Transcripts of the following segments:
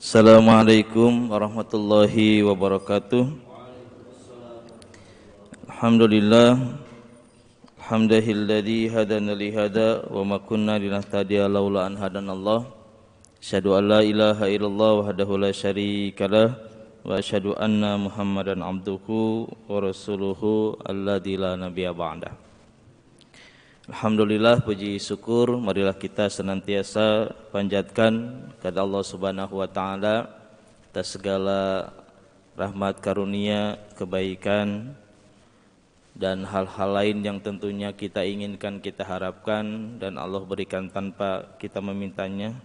Assalamualaikum warahmatullahi wabarakatuh. Alhamdulillah hamdahilladzi hadana li hada wa ma kunna linahtadiya laula an hadanallah. Asyhadu an la ilaha illallah wahdahu la syarikalah wa asyhadu anna Muhammadan abduhu wa rasuluhu alladzi la nabiyya ba'dah. Alhamdulillah, puji syukur marilah kita senantiasa panjatkan kepada Allah Subhanahu wa taala atas segala rahmat karunia, kebaikan dan hal-hal lain yang tentunya kita inginkan, kita harapkan dan Allah berikan tanpa kita memintanya,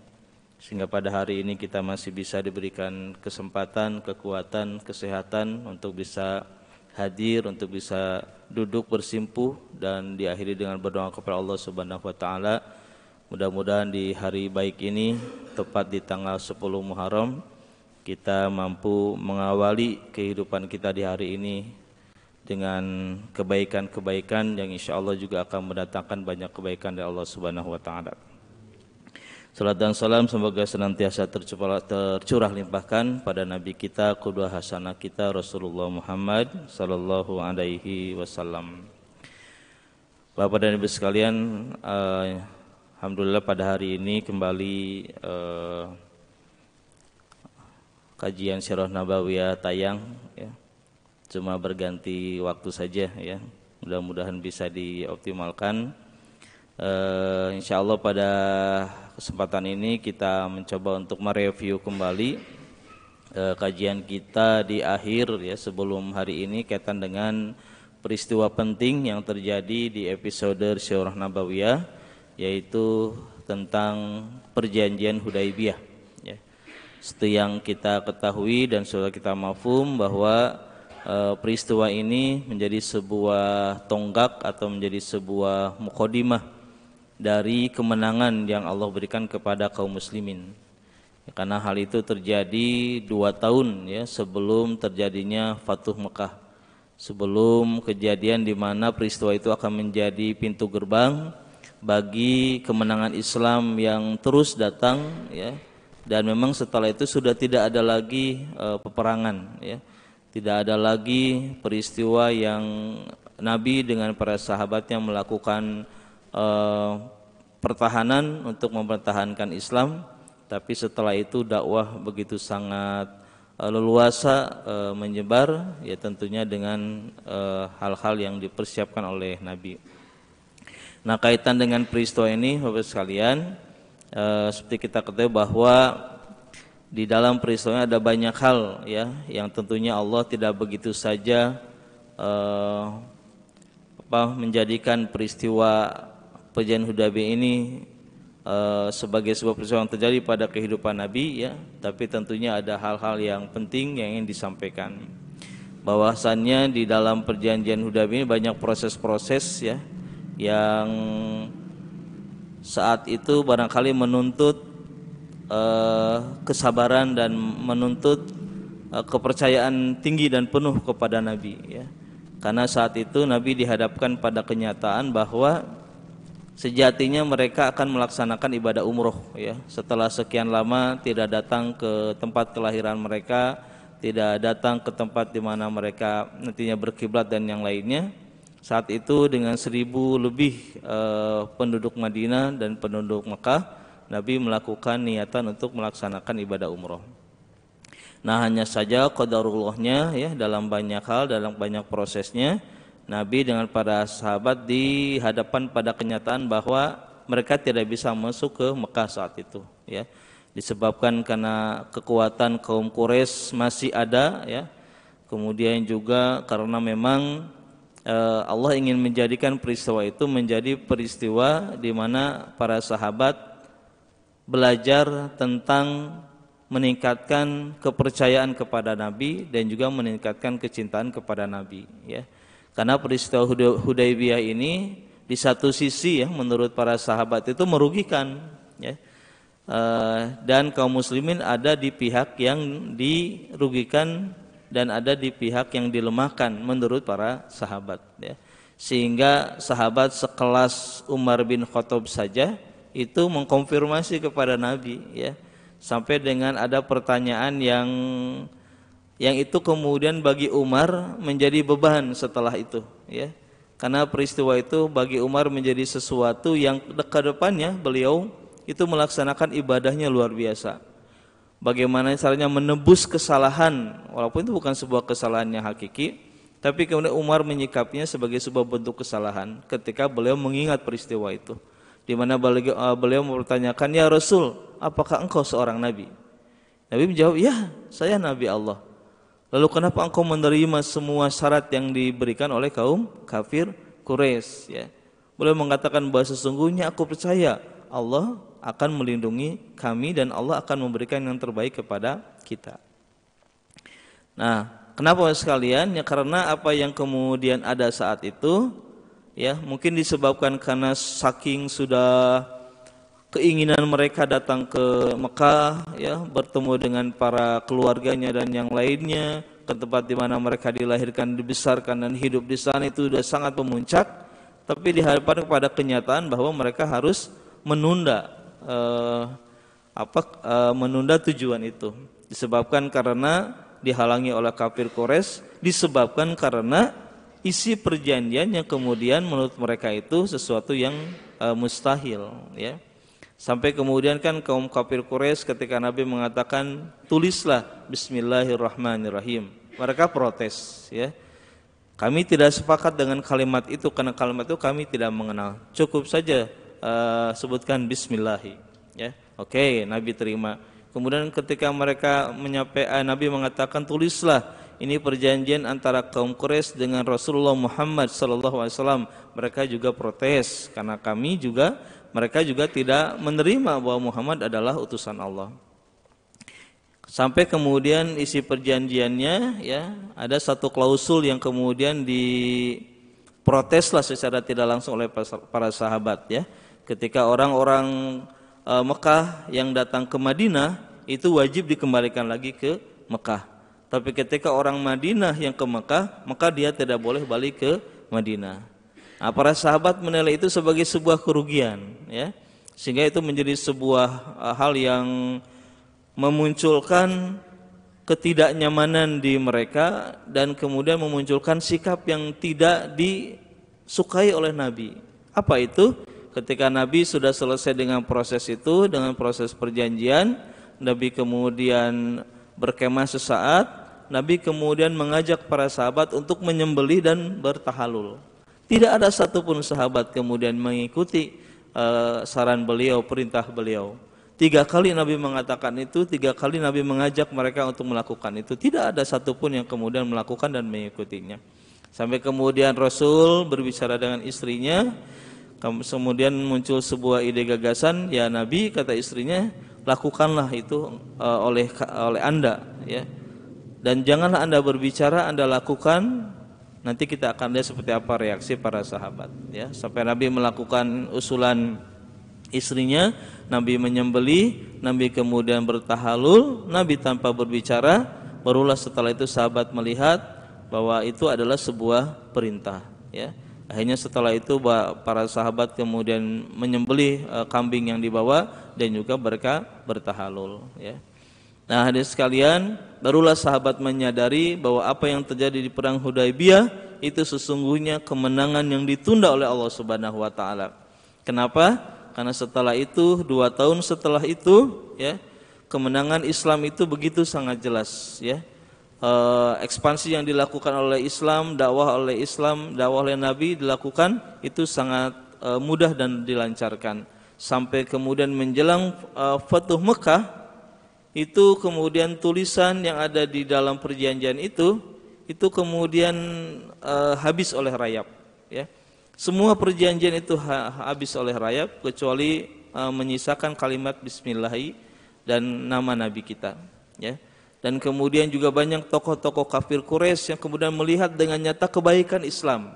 sehingga pada hari ini kita masih bisa diberikan kesempatan, kekuatan, kesehatan untuk bisa hadir, untuk bisa duduk bersimpuh dan diakhiri dengan berdoa kepada Allah Subhanahu wa taala. Mudah-mudahan di hari baik ini, tepat di tanggal 10 Muharram, kita mampu mengawali kehidupan kita di hari ini dengan kebaikan-kebaikan yang insya Allah juga akan mendatangkan banyak kebaikan dari Allah Subhanahu wa taala. Salat dan salam semoga senantiasa tercurah limpahkan pada Nabi kita, qudwah hasanah kita Rasulullah Muhammad sallallahu alaihi wasallam. Bapak dan Ibu sekalian, alhamdulillah pada hari ini kembali kajian Sirah Nabawiyah tayang ya. Cuma berganti waktu saja ya. Mudah-mudahan bisa dioptimalkan. Insyaallah pada kesempatan ini kita mencoba untuk mereview kembali kajian kita di akhir ya, sebelum hari ini kaitan dengan peristiwa penting yang terjadi di episode Sirah Nabawiyah, yaitu tentang perjanjian Hudaibiyah ya. Seperti yang kita ketahui dan sudah kita mafhum bahwa peristiwa ini menjadi sebuah tonggak atau menjadi sebuah mukhodimah dari kemenangan yang Allah berikan kepada kaum muslimin. Ya, karena hal itu terjadi 2 tahun ya sebelum terjadinya Fatuh Mekah. Sebelum kejadian di mana peristiwa itu akan menjadi pintu gerbang bagi kemenangan Islam yang terus datang ya. Dan memang setelah itu sudah tidak ada lagi peperangan ya. Tidak ada lagi peristiwa yang Nabi dengan para sahabatnya melakukan pertahanan untuk mempertahankan Islam, tapi setelah itu dakwah begitu sangat leluasa menyebar ya, tentunya dengan hal-hal yang dipersiapkan oleh Nabi. Nah, kaitan dengan peristiwa ini Bapak sekalian, seperti kita ketahui bahwa di dalam peristiwa ada banyak hal ya yang tentunya Allah tidak begitu saja menjadikan peristiwa perjanjian Hudaibiyah ini sebagai sebuah peristiwa yang terjadi pada kehidupan Nabi ya, tapi tentunya ada hal-hal yang penting yang ingin disampaikan. Bahwasannya di dalam perjanjian Hudaibiyah ini banyak proses-proses ya yang saat itu barangkali menuntut kesabaran dan menuntut kepercayaan tinggi dan penuh kepada Nabi ya. Karena saat itu Nabi dihadapkan pada kenyataan bahwa sejatinya mereka akan melaksanakan ibadah umroh ya. Setelah sekian lama tidak datang ke tempat kelahiran mereka, tidak datang ke tempat di mana mereka nantinya berkiblat dan yang lainnya. Saat itu dengan 1.000 lebih penduduk Madinah dan penduduk Mekah, Nabi melakukan niatan untuk melaksanakan ibadah umroh. Nah, hanya saja qadarullahnya ya, dalam banyak hal, dalam banyak prosesnya, Nabi dengan para sahabat dihadapan pada kenyataan bahwa mereka tidak bisa masuk ke Mekah saat itu ya. Disebabkan karena kekuatan kaum Quraisy masih ada ya. Kemudian juga karena memang Allah ingin menjadikan peristiwa itu menjadi peristiwa di mana para sahabat belajar tentang meningkatkan kepercayaan kepada Nabi dan juga meningkatkan kecintaan kepada Nabi ya. Karena peristiwa Hudaibiyah ini di satu sisi ya menurut para sahabat itu merugikan ya. Dan kaum muslimin ada di pihak yang dirugikan dan ada di pihak yang dilemahkan menurut para sahabat ya. Sehingga sahabat sekelas Umar bin Khattab saja itu mengkonfirmasi kepada Nabi ya. Sampai dengan ada pertanyaan yang itu kemudian bagi Umar menjadi beban setelah itu, ya. Karena peristiwa itu bagi Umar menjadi sesuatu yang ke depannya beliau itu melaksanakan ibadahnya luar biasa. Bagaimana caranya menebus kesalahan, walaupun itu bukan sebuah kesalahan yang hakiki, tapi kemudian Umar menyikapinya sebagai sebuah bentuk kesalahan ketika beliau mengingat peristiwa itu, di mana beliau mempertanyakan, "Ya Rasul, apakah engkau seorang nabi?" Nabi menjawab, "Ya, saya nabi Allah." "Lalu kenapa engkau menerima semua syarat yang diberikan oleh kaum kafir Quraisy?" Ya. Beliau mengatakan bahwa sesungguhnya aku percaya Allah akan melindungi kami dan Allah akan memberikan yang terbaik kepada kita. Nah, kenapa sekalian? Ya karena apa yang kemudian ada saat itu, ya mungkin disebabkan karena saking sudah keinginan mereka datang ke Mekah, ya bertemu dengan para keluarganya dan yang lainnya, ke tempat di mana mereka dilahirkan, dibesarkan dan hidup di sana itu sudah sangat memuncak. Tapi dihadapkan kepada kenyataan bahwa mereka harus menunda menunda tujuan itu, disebabkan karena dihalangi oleh kafir Quraisy, disebabkan karena isi perjanjian yang kemudian menurut mereka itu sesuatu yang mustahil, ya. Sampai kemudian kan kaum kafir Quraisy ketika Nabi mengatakan tulislah Bismillahirrahmanirrahim, mereka protes, ya. Kami tidak sepakat dengan kalimat itu karena kalimat itu kami tidak mengenal. Cukup saja sebutkan Bismillah, ya. Oke, Nabi terima. Kemudian ketika mereka Nabi mengatakan tulislah ini perjanjian antara kaum Quraisy dengan Rasulullah Muhammad SAW, mereka juga protes karena mereka juga tidak menerima bahwa Muhammad adalah utusan Allah. Sampai kemudian isi perjanjiannya, ya ada satu klausul yang kemudian diproteslah secara tidak langsung oleh para sahabat, ya. Ketika orang-orang Mekah yang datang ke Madinah itu wajib dikembalikan lagi ke Mekah. Tapi ketika orang Madinah yang ke Mekah, maka dia tidak boleh balik ke Madinah. Nah, para sahabat menilai itu sebagai sebuah kerugian, ya. Sehingga itu menjadi sebuah hal yang memunculkan ketidaknyamanan di mereka dan kemudian memunculkan sikap yang tidak disukai oleh Nabi. Apa itu? Ketika Nabi sudah selesai dengan proses itu, dengan proses perjanjian, Nabi kemudian berkemah sesaat, Nabi kemudian mengajak para sahabat untuk menyembelih dan bertahalul. Tidak ada satupun sahabat kemudian mengikuti saran beliau, perintah beliau. 3 kali Nabi mengatakan itu, 3 kali Nabi mengajak mereka untuk melakukan itu. Tidak ada satupun yang kemudian melakukan dan mengikutinya. Sampai kemudian Rasul berbicara dengan istrinya, kemudian muncul sebuah ide gagasan, ya Nabi, kata istrinya, lakukanlah itu oleh Anda, ya. Dan janganlah Anda berbicara, Anda lakukan. Nanti kita akan lihat seperti apa reaksi para sahabat, ya. Sampai Nabi melakukan usulan istrinya, Nabi menyembelih, Nabi kemudian bertahalul, Nabi tanpa berbicara, barulah setelah itu sahabat melihat bahwa itu adalah sebuah perintah, ya. Akhirnya setelah itu para sahabat kemudian menyembelih kambing yang dibawa dan juga mereka bertahalul, ya. Nah, hadirin sekalian, barulah sahabat menyadari bahwa apa yang terjadi di perang Hudaybiyah itu sesungguhnya kemenangan yang ditunda oleh Allah Subhanahu wa taala. Kenapa? Karena setelah itu, 2 tahun setelah itu, ya, kemenangan Islam itu begitu sangat jelas, ya. Ekspansi yang dilakukan oleh Islam, dakwah oleh Nabi dilakukan itu sangat mudah dan dilancarkan. Sampai kemudian menjelang Fathu Mekah, itu kemudian tulisan yang ada di dalam perjanjian itu kemudian habis oleh rayap, ya. Semua perjanjian itu habis oleh rayap kecuali menyisakan kalimat Bismillah dan nama Nabi kita, ya. Dan kemudian juga banyak tokoh-tokoh kafir Quraisy yang kemudian melihat dengan nyata kebaikan Islam.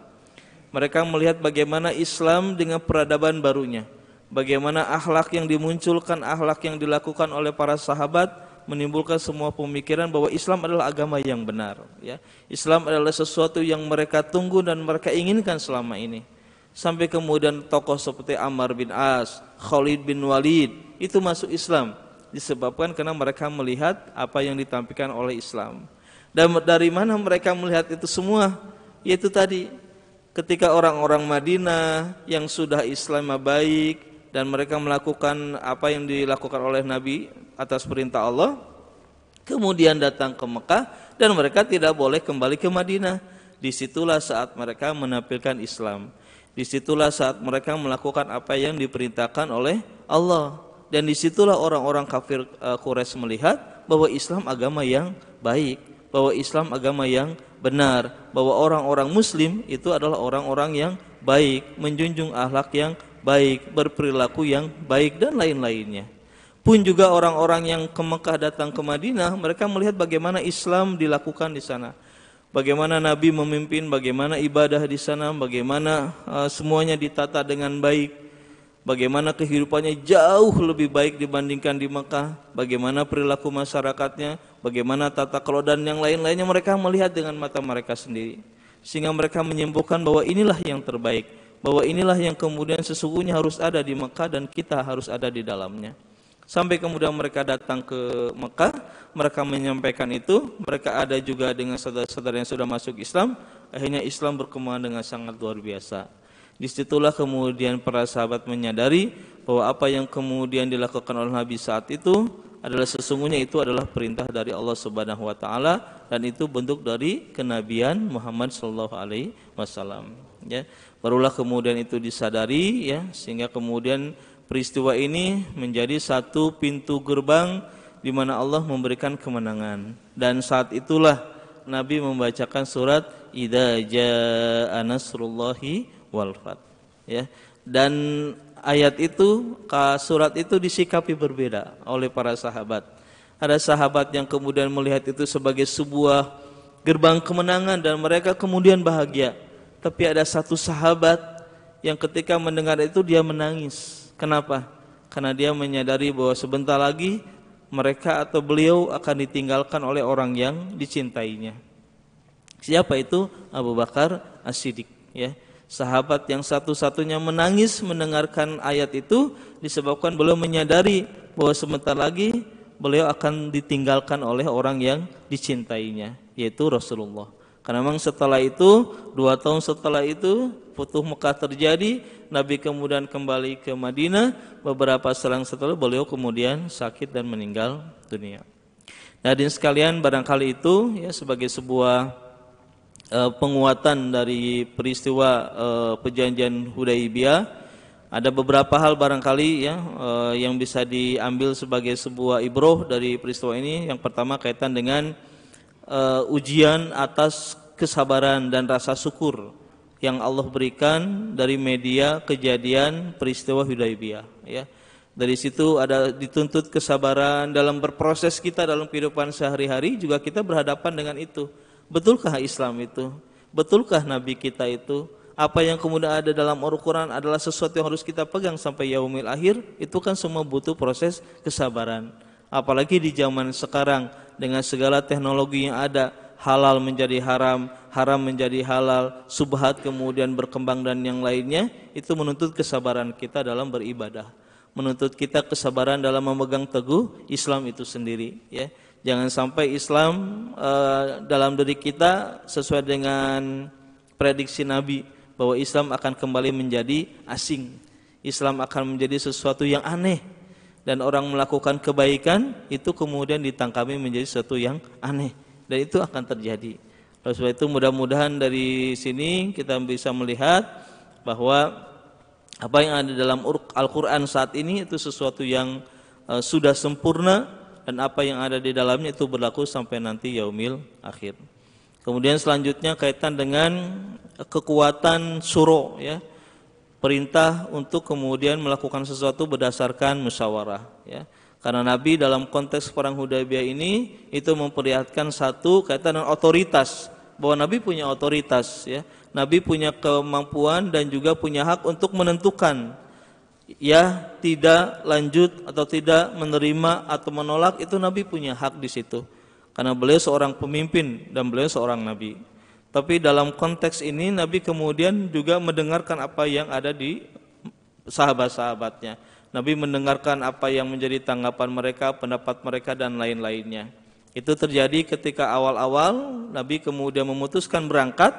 Mereka melihat bagaimana Islam dengan peradaban barunya, bagaimana akhlak yang dimunculkan, akhlak yang dilakukan oleh para sahabat menimbulkan semua pemikiran bahwa Islam adalah agama yang benar, ya. Islam adalah sesuatu yang mereka tunggu dan mereka inginkan selama ini. Sampai kemudian tokoh seperti Ammar bin As, Khalid bin Walid itu masuk Islam. disebabkan karena mereka melihat apa yang ditampilkan oleh Islam. Dan dari mana mereka melihat itu semua? Yaitu tadi, ketika orang-orang Madinah yang sudah Islam baik dan mereka melakukan apa yang dilakukan oleh Nabi atas perintah Allah, kemudian datang ke Mekah dan mereka tidak boleh kembali ke Madinah. Disitulah saat mereka menampilkan Islam. Disitulah saat mereka melakukan apa yang diperintahkan oleh Allah. Dan disitulah orang-orang kafir Quraisy melihat bahwa Islam agama yang baik, bahwa Islam agama yang benar, bahwa orang-orang Muslim itu adalah orang-orang yang baik, menjunjung akhlak yang baik, berperilaku yang baik dan lain-lainnya. Pun juga orang-orang yang ke Mekah datang ke Madinah, mereka melihat bagaimana Islam dilakukan di sana. Bagaimana Nabi memimpin, bagaimana ibadah di sana, bagaimana semuanya ditata dengan baik, bagaimana kehidupannya jauh lebih baik dibandingkan di Mekah, bagaimana perilaku masyarakatnya, bagaimana tata kelola dan yang lain-lainnya mereka melihat dengan mata mereka sendiri. Sehingga mereka menyimpulkan bahwa inilah yang terbaik, bahwa inilah yang kemudian sesungguhnya harus ada di Mekah dan kita harus ada di dalamnya. Sampai kemudian mereka datang ke Mekah, mereka menyampaikan itu, mereka ada juga dengan saudara-saudara yang sudah masuk Islam, akhirnya Islam berkembang dengan sangat luar biasa. Disitulah kemudian para sahabat menyadari bahwa apa yang kemudian dilakukan oleh Nabi saat itu adalah sesungguhnya itu adalah perintah dari Allah Subhanahu wa taala dan itu bentuk dari kenabian Muhammad sallallahu alaihi wasallam, ya. Barulah kemudian itu disadari, ya, sehingga kemudian peristiwa ini menjadi satu pintu gerbang di mana Allah memberikan kemenangan. Dan saat itulah Nabi membacakan surat Idza jaa nasrullahi wal fath, ya. Dan ayat itu, surat itu disikapi berbeda oleh para sahabat. Ada sahabat yang kemudian melihat itu sebagai sebuah gerbang kemenangan dan mereka kemudian bahagia. Tapi ada satu sahabat yang ketika mendengar itu dia menangis. Kenapa? Karena dia menyadari bahwa sebentar lagi mereka atau beliau akan ditinggalkan oleh orang yang dicintainya. Siapa itu? Abu Bakar As-Siddiq, ya. Sahabat yang satu-satunya menangis mendengarkan ayat itu disebabkan beliau menyadari bahwa sebentar lagi beliau akan ditinggalkan oleh orang yang dicintainya, yaitu Rasulullah. Karena memang setelah itu, 2 tahun setelah itu Futuh Mekah terjadi, Nabi kemudian kembali ke Madinah, beberapa selang setelah beliau kemudian sakit dan meninggal dunia. Nah, hadirin sekalian, barangkali itu ya sebagai sebuah penguatan dari peristiwa perjanjian Hudaibiyah. Ada beberapa hal barangkali ya yang bisa diambil sebagai sebuah ibroh dari peristiwa ini. Yang pertama kaitan dengan ujian atas kesabaran dan rasa syukur yang Allah berikan dari media kejadian peristiwa Hudaibiyah, ya. Dari situ ada dituntut kesabaran dalam berproses kita dalam kehidupan sehari-hari, juga kita berhadapan dengan itu. Betulkah Islam itu? Betulkah Nabi kita itu? Apa yang kemudian ada dalam Al-Quran adalah sesuatu yang harus kita pegang sampai yaumil akhir? Itu kan semua butuh proses kesabaran. Apalagi di zaman sekarang dengan segala teknologi yang ada, halal menjadi haram, haram menjadi halal, subhat kemudian berkembang dan yang lainnya, itu menuntut kesabaran kita dalam beribadah, menuntut kita kesabaran dalam memegang teguh Islam itu sendiri, ya. Jangan sampai Islam dalam diri kita sesuai dengan prediksi Nabi bahwa Islam akan kembali menjadi asing, Islam akan menjadi sesuatu yang aneh, dan orang melakukan kebaikan itu kemudian ditangkapi menjadi sesuatu yang aneh, dan itu akan terjadi. Oleh sebab itu mudah-mudahan dari sini kita bisa melihat bahwa apa yang ada dalam Al-Quran saat ini itu sesuatu yang sudah sempurna, dan apa yang ada di dalamnya itu berlaku sampai nanti yaumil akhir. Kemudian selanjutnya kaitan dengan kekuatan syuro, ya. Perintah untuk kemudian melakukan sesuatu berdasarkan musyawarah, ya. Karena Nabi dalam konteks perang Hudaibiyah ini itu memperlihatkan satu kaitan dengan otoritas, bahwa Nabi punya otoritas, ya. Nabi punya kemampuan dan juga punya hak untuk menentukan, ya, tidak lanjut atau tidak menerima atau menolak, itu Nabi punya hak di situ. Karena beliau seorang pemimpin dan beliau seorang Nabi. Tapi dalam konteks ini Nabi kemudian juga mendengarkan apa yang ada di sahabat-sahabatnya. Nabi mendengarkan apa yang menjadi tanggapan mereka, pendapat mereka dan lain-lainnya. Itu terjadi ketika awal-awal Nabi kemudian memutuskan berangkat.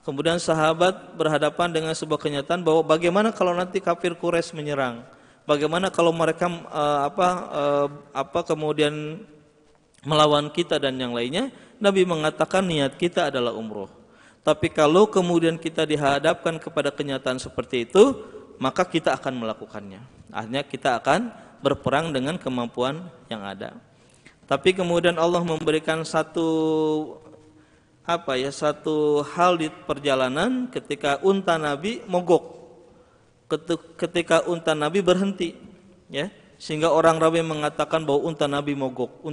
Kemudian sahabat berhadapan dengan sebuah kenyataan bahwa bagaimana kalau nanti kafir Quraisy menyerang? Bagaimana kalau mereka kemudian melawan kita dan yang lainnya? Nabi mengatakan niat kita adalah umroh. Tapi kalau kemudian kita dihadapkan kepada kenyataan seperti itu, maka kita akan melakukannya. Artinya kita akan berperang dengan kemampuan yang ada. Tapi kemudian Allah memberikan satu hal di perjalanan ketika unta Nabi mogok. Ketika unta Nabi berhenti, ya, sehingga orang Rawi mengatakan bahwa unta Nabi mogok.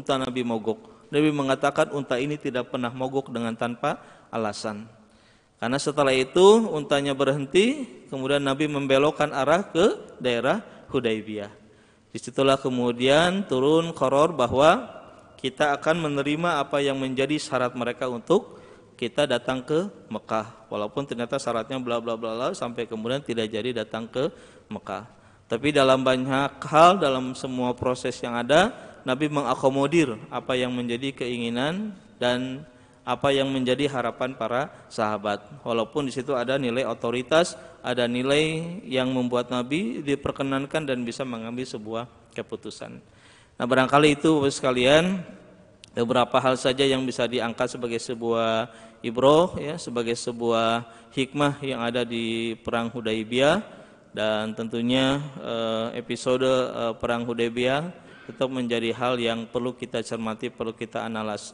Nabi mengatakan unta ini tidak pernah mogok dengan tanpa alasan. Karena setelah itu untanya berhenti, kemudian Nabi membelokkan arah ke daerah Hudaybiyah. Disitulah kemudian turun qaror bahwa kita akan menerima apa yang menjadi syarat mereka untuk kita datang ke Mekah. Walaupun ternyata syaratnya bla bla bla sampai kemudian tidak jadi datang ke Mekah. Tapi dalam banyak hal, dalam semua proses yang ada, Nabi mengakomodir apa yang menjadi keinginan dan apa yang menjadi harapan para sahabat. Walaupun di situ ada nilai otoritas, ada nilai yang membuat Nabi diperkenankan dan bisa mengambil sebuah keputusan. Nah, barangkali itu sekalian beberapa hal saja yang bisa diangkat sebagai sebuah ibroh, ya, sebagai sebuah hikmah yang ada di perang Hudaybiyah. Dan tentunya episode perang Hudaybiyah tetap menjadi hal yang perlu kita cermati, perlu kita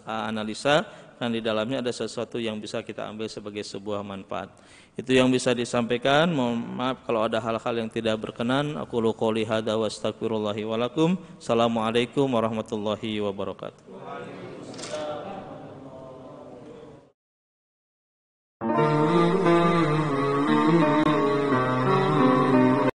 analisa, dan di dalamnya ada sesuatu yang bisa kita ambil sebagai sebuah manfaat. Itu yang bisa disampaikan. Mohon maaf kalau ada hal-hal yang tidak berkenan. Aku qouli hadza wa astaghfirullahi wa lakum. Assalamualaikum warahmatullahi wabarakatuh.